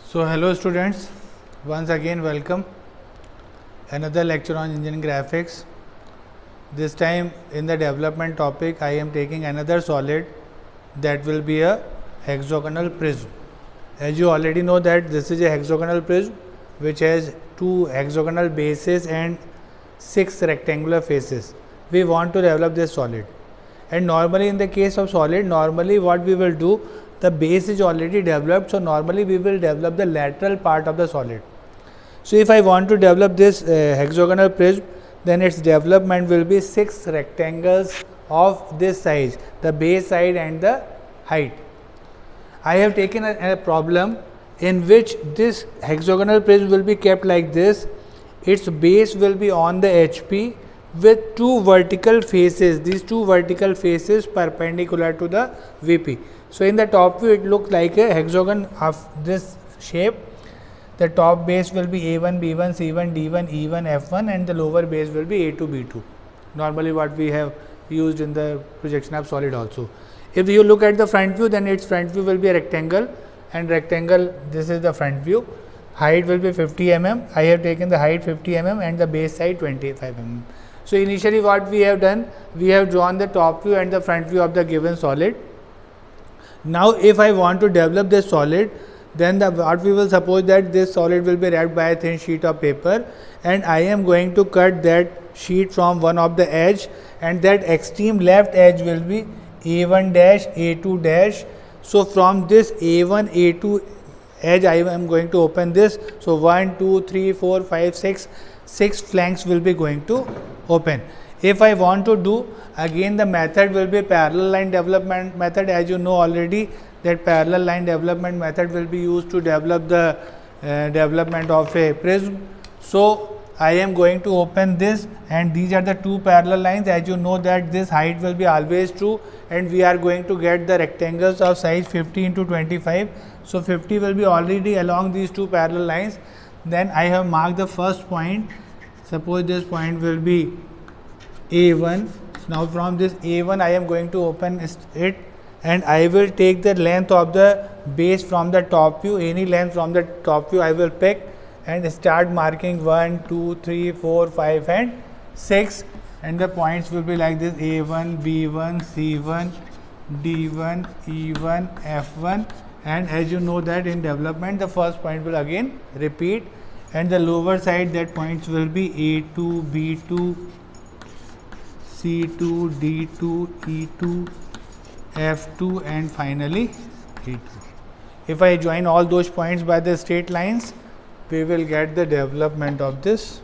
So hello students, once again welcome another lecture on engineering graphics. This time in the development topic I am taking another solid that will be a hexagonal prism. As you already know that this is a hexagonal prism which has two hexagonal bases and 6 rectangular faces. We want to develop this solid, and normally in the case of solid, normally what we will do, the base is already developed, so normally we will develop the lateral part of the solid. So if I want to develop this hexagonal prism, then its development will be 6 rectangles of this size, the base side and the height. I have taken a problem in which this hexagonal prism will be kept like this. Its base will be on the HP with two vertical faces, these two vertical faces perpendicular to the VP. So in the top view it looks like a hexagon of this shape. The top base will be A1, B1, C1, D1, E1, F1, and the lower base will be A2, B2. Normally what we have used in the projection of solid also. If you look at the front view, then its front view will be a rectangle, and rectangle, this is the front view. Height will be 50 mm. I have taken the height 50 mm and the base side 25 mm. So initially what we have done, we have drawn the top view and the front view of the given solid. Now if I want to develop this solid, then what we will suppose that this solid will be wrapped by a thin sheet of paper, and I am going to cut that sheet from one of the edge, and that extreme left edge will be A1 dash, A2 dash. So from this A1, A2 edge I am going to open this. So 1, 2, 3, 4, 5, 6, 6 flanks will be going to open. If I want to do, again the method will be parallel line development method. As you know already that parallel line development method will be used to develop the development of a prism. So I am going to open this, and these are the two parallel lines. As you know that this height will be always true, and we are going to get the rectangles of size 50 into 25. So 50 will be already along these two parallel lines. Then I have marked the first point. Suppose this point will be A1. Now from this A1 I am going to open it, and I will take the length of the base from the top view. Any length from the top view I will pick and start marking 1, 2, 3, 4, 5 and 6, and the points will be like this: A1, B1, C1, D1, E1, F1. And as you know that in development the first point will again repeat, and the lower side that points will be A2, B2, C2, D2, E2, F2 and finally E2. If I join all those points by the straight lines, we will get the development of this.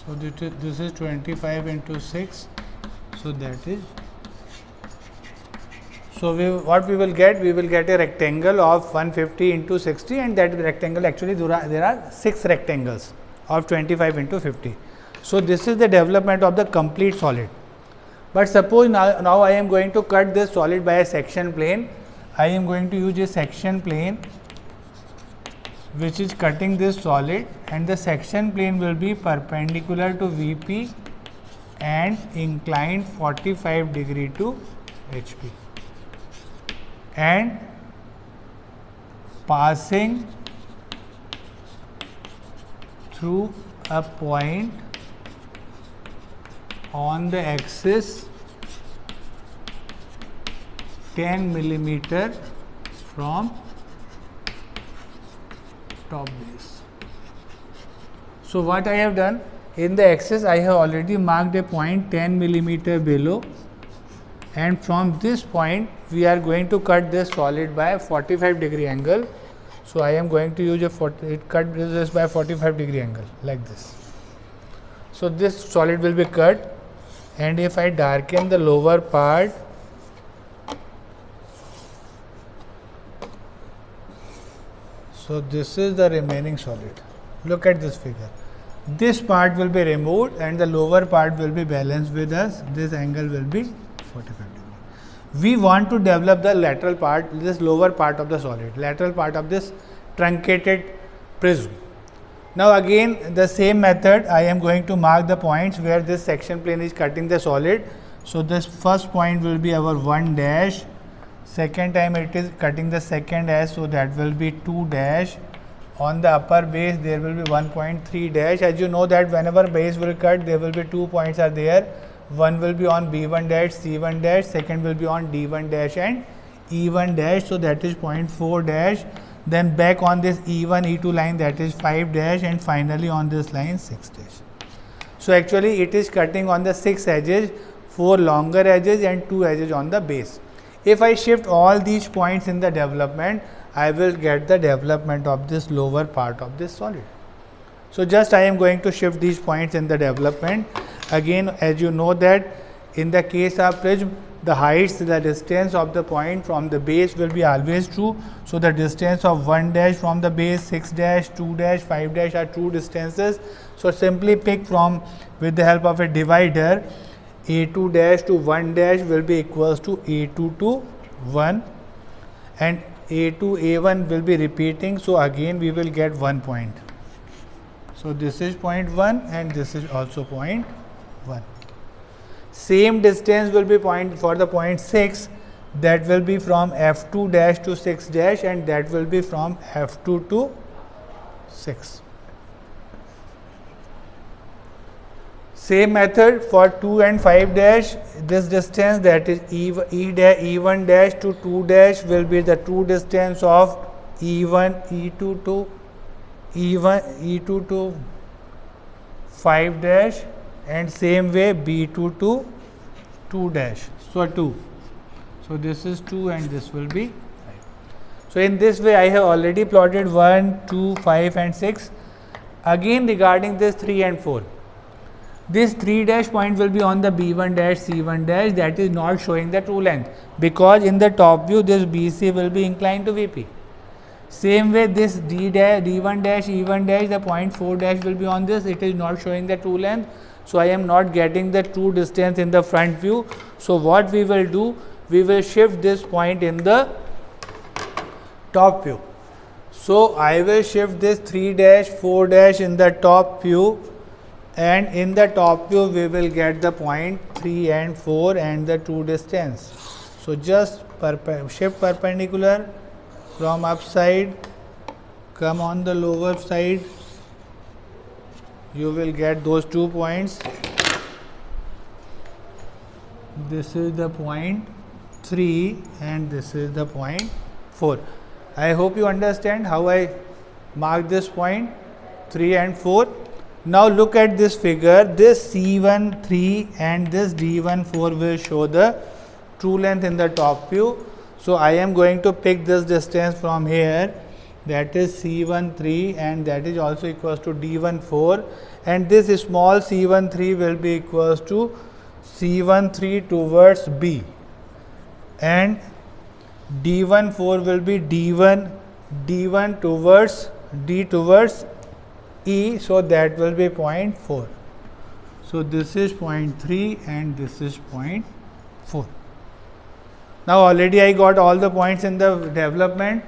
So this is 25 into 6. So that is. So what we will get? We will get a rectangle of 150 into 60, and that rectangle actually there are 6 rectangles of 25 into 50. So this is the development of the complete solid. But suppose now I am going to cut this solid by a section plane. I am going to use a section plane which is cutting this solid, and the section plane will be perpendicular to VP and inclined 45 degree to HP, and passing through a point on the axis 10 millimeter from top base. So what I have done, in the axis I have already marked a point 10 millimeter below, and from this point we are going to cut this solid by a 45 degree angle. So I am going to use cut this by 45 degree angle like this. So this solid will be cut, and if I darken the lower part, So this is the remaining solid. Look at this figure. This part will be removed and the lower part will be balanced with us. This angle will be 45 degree. We want to develop the lateral part, this lower part of the solid, lateral part of this truncated prism. Now again the same method, I am going to mark the points where this section plane is cutting the solid. So this first point will be our 1 dash, second time it is cutting the second edge, so that will be 2 dash. On the upper base there will be 1.3 dash. As you know that whenever base will cut, there will be 2 points are there. One will be on B1 dash, C1 dash, second will be on D1 dash and E1 dash, so that is 0.4 dash. Then back on this E1, E2 line, that is 5 dash, and finally on this line 6 dash. So actually it is cutting on the 6 edges, 4 longer edges and 2 edges on the base. If I shift all these points in the development, I will get the development of this lower part of this solid. So just I am going to shift these points in the development. Again, as you know that in the case of prism, the heights, the distance of the point from the base will be always true. So the distance of 1 dash from the base, 6 dash, 2 dash, 5 dash are true distances. So simply pick from, with the help of a divider, A2 dash to 1 dash will be equals to A2 to 1, and A2, A1 will be repeating. So again we will get 1 point. So this is point 1 and this is also point 1. Same distance will be point for the point 6, that will be from F2 dash to 6 dash, and that will be from F2 to 6. Same method for 2 and 5 dash, this distance, that is E1 dash to 2 dash will be the true distance of E1, E2 to E1, E2 to 5 dash, and same way B2 to 2 dash. So 2. So this is 2 and this will be 5. So in this way I have already plotted 1, 2, 5 and 6. Again regarding this 3 and 4. This 3 dash point will be on the B1 dash, C1 dash, that is not showing the true length, because in the top view this BC will be inclined to VP. Same way this D1 dash, E1 dash, the point 4 dash will be on this, it is not showing the true length. So I am not getting the true distance in the front view. So what we will do, we will shift this point in the top view. So I will shift this 3 dash, 4 dash in the top view, and in the top view we will get the point 3 and 4 and the true distance. So just shift perpendicular from upside, come on the lower side, you will get those 2 points. This is the point 3 and this is the point 4. I hope you understand how I mark this point 3 and 4. Now look at this figure, this C1 3 and this D1 4 will show the true length in the top view. So I am going to pick this distance from here, that is C1 3 and that is also equals to D1 4, and this small C1 3 will be equals to C1 3 towards B, and D1 4 will be D1 towards D towards E, so that will be 0.4. So this is 0.3 and this is 0.4. Now already I got all the points in the development.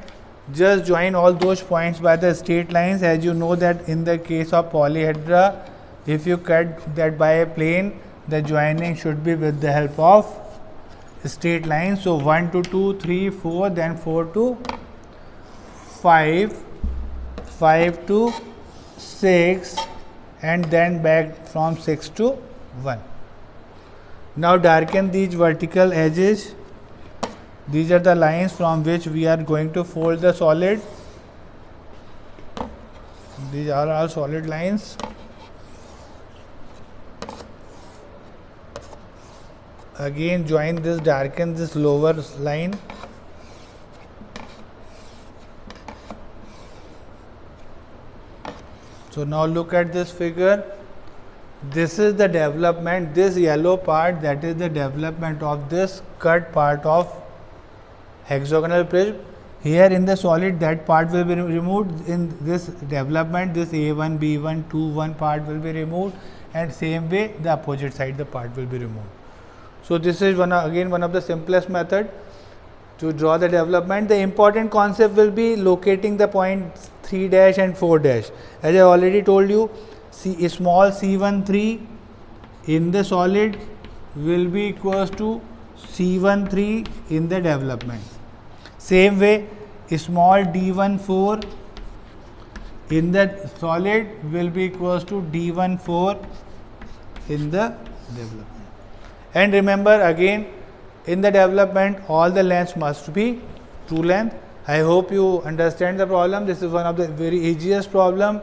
Just join all those points by the straight lines. As you know that in the case of polyhedra, if you cut that by a plane, the joining should be with the help of straight lines. So 1 to 2, 3, 4, then 4 to 5, 5 to 6, and then back from 6 to 1. Now darken these vertical edges. These are the lines from which we are going to fold the solid. These are all solid lines. Again join this, darken this lower line. So now look at this figure. This is the development, this yellow part, that is the development of this cut part of hexagonal prism. here in the solid that part will be removed. In this development, this A1, B1, 2, 1 part will be removed, and same way the opposite side the part will be removed. So this is again one of the simplest method to draw the development. The important concept will be locating the points 3 dash and 4 dash. As I already told you, small c13 in the solid will be equals to c13 in the development. Same way, small d14 in the solid will be equals to d14 in the development. And remember again, in the development all the lengths must be true length. I hope you understand the problem. This is one of the very easiest problem.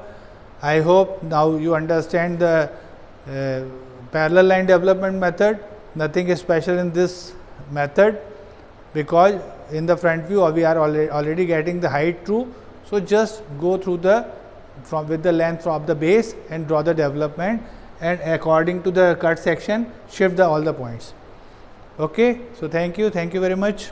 I hope now you understand the parallel line development method. Nothing is special in this method, because in the front view we are already getting the height true. So just go through with the length of the base and draw the development, and according to the cut section shift all the points. Okay, so thank you very much.